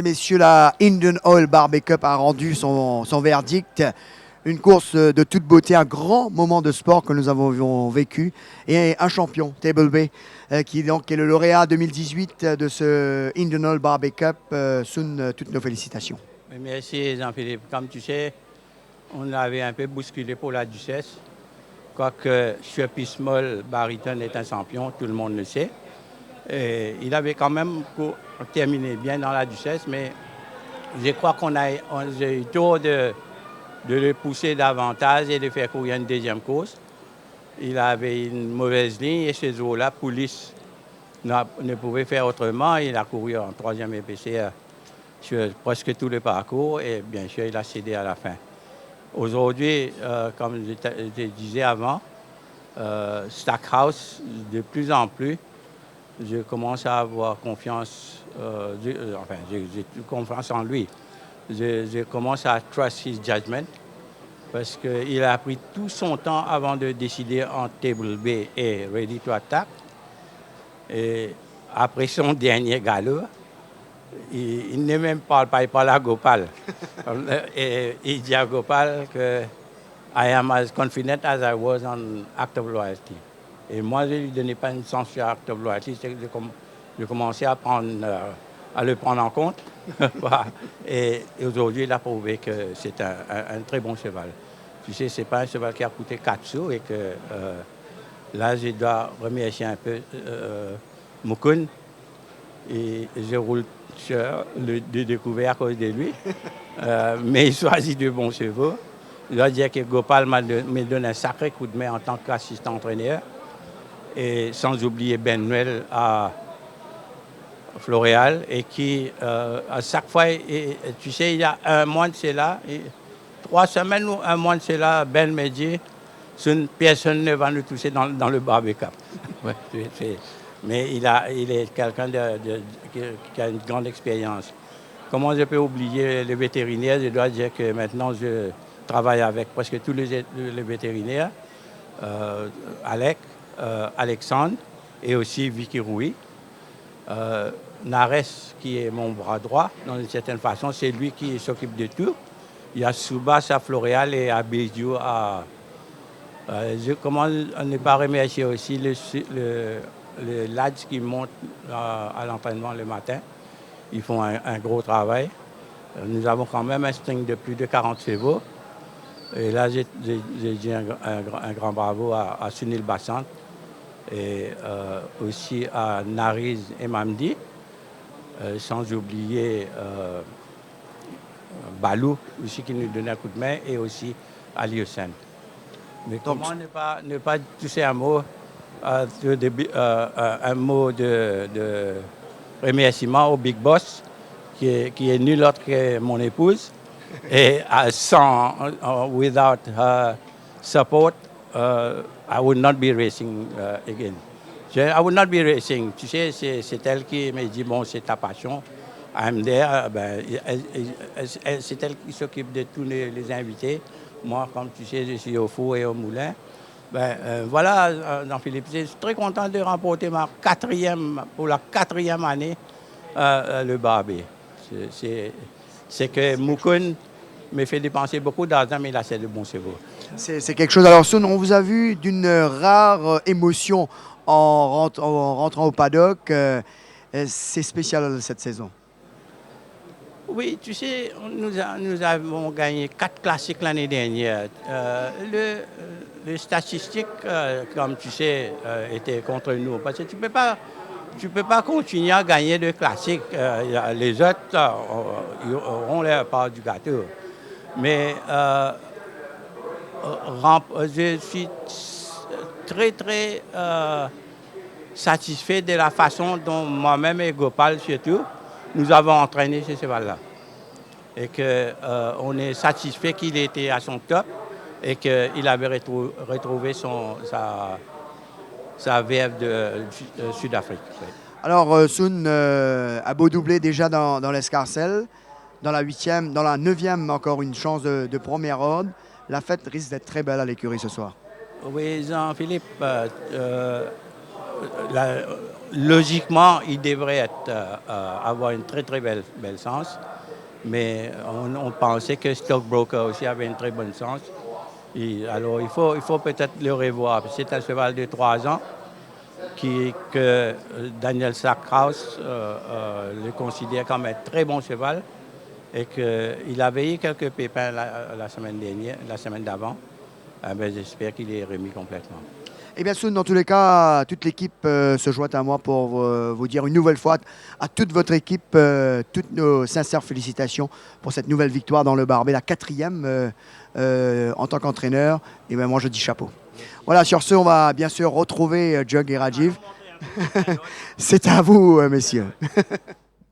Messieurs, la Indian Oil Barbie Cup a rendu son verdict. Une course de toute beauté, un grand moment de sport que nous avons vécu. Et un champion, Table Bay, qui donc est le lauréat 2018 de ce Indian Oil Barbie Cup. Sun, toutes nos félicitations. Merci Jean-Philippe. Comme tu sais, on avait un peu bousculé pour la Duchesse. Quoique Shirley Small Barrington est un champion, tout le monde le sait. Et il avait quand même terminé bien dans la Duchesse, mais je crois qu'on a eu tort de le pousser davantage et de faire courir une deuxième course. Il avait une mauvaise ligne et ce jour-là, Police ne pouvait faire autrement. Il a couru en troisième épaisseur sur presque tout le parcours et bien sûr, il a cédé à la fin. Aujourd'hui, comme je disais avant, Stackhouse, de plus en plus, je commence à avoir confiance, j'ai confiance en lui. Je commence à trust his judgment parce qu'il a pris tout son temps avant de décider entre Table Bay et Ready to Attack. Et après son dernier galop, il ne même parle pas, il parle à Gopal. Et il dit à Gopal que I am as confident as I was on Act of Loyalty. Et moi, je ne lui donnais pas une chance sur Act of Loyalty, j'ai commencé à le prendre en compte. Et aujourd'hui, il a prouvé que c'est un très bon cheval. Tu sais, ce n'est pas un cheval qui a coûté 4 sous et que là, je dois remercier un peu Mukun. Et je roule sur le découvert à cause de lui. Mais il choisit de bons chevaux. Je dois dire que Gopal me donne un sacré coup de main en tant qu'assistant entraîneur. Et sans oublier Ben Noël à Floréal. Et qui, à chaque fois, tu sais, il y a un mois de cela, 3 semaines ou un mois de cela, Ben me dit, personne ne va nous toucher dans le barbecue. Ouais, mais il est quelqu'un qui a une grande expérience. Comment je peux oublier les vétérinaires? Je dois dire que maintenant, je travaille avec presque tous les vétérinaires. Alexandre et aussi Vicky Rouy. Nares, qui est mon bras droit, d'une certaine façon, c'est lui qui s'occupe de tout. Il y a Soubas à Floréal et à Béziou à... je commence à ne pas remercier aussi le lads qui monte à l'entraînement le matin. Ils font un gros travail. Nous avons quand même un string de plus de 40 chevaux. Et là, j'ai dit un grand bravo à Sunil Bassant et aussi à Nariz et Mamdi, sans oublier Balou aussi qui nous donnait un coup de main et aussi Ali Hussein. Mais comment ne pas toucher un mot, un mot de remerciement au Big Boss, qui est nul autre que mon épouse. Et without her support, I would not be racing again. I would not be racing. Tu sais, c'est elle qui me dit, bon, c'est ta passion. I'm there. C'est elle qui s'occupe de tous les invités. Moi, comme tu sais, je suis au four et au moulin. Voilà, Jean-Philippe, je suis très content de remporter pour la quatrième année, le Barbie. C'est que Mukun me fait dépenser beaucoup d'argent, mais il a assez de bons chevaux. C'est quelque chose. Alors, Sun, on vous a vu d'une rare émotion en rentrant au paddock. C'est spécial cette saison. Oui, tu sais, nous avons gagné 4 classiques l'année dernière. Les statistiques, comme tu sais, étaient contre nous. Parce que tu peux pas continuer à gagner de classiques. Les autres auront leur part du gâteau. Mais je suis très, très satisfait de la façon dont moi-même et Gopal, surtout, nous avons entraîné ce cheval-là. Et qu'on est satisfait qu'il était à son top et qu'il avait retrouvé sa verve de Sud-Afrique. Oui. Alors, Sun a beau doubler déjà dans l'escarcelle, dans la 8e, dans la 9e, encore une chance de première ordre. La fête risque d'être très belle à l'écurie ce soir. Oui, Jean-Philippe, logiquement, il devrait avoir une très très belle sens. Mais on pensait que Stockbroker aussi avait une très bonne sens. Alors il faut peut-être le revoir. C'est un cheval de 3 ans que Daniel Stackhouse le considère comme un très bon cheval et qu'il avait eu quelques pépins la semaine dernière, la semaine d'avant. J'espère qu'il est remis complètement. Et bien sûr, dans tous les cas, toute l'équipe se joint à moi pour vous dire une nouvelle fois à toute votre équipe, toutes nos sincères félicitations pour cette nouvelle victoire dans le Barbet, la 4e en tant qu'entraîneur. Et bien moi, je dis chapeau. Voilà, sur ce, on va bien sûr retrouver Jug et Rajiv. C'est à vous, messieurs.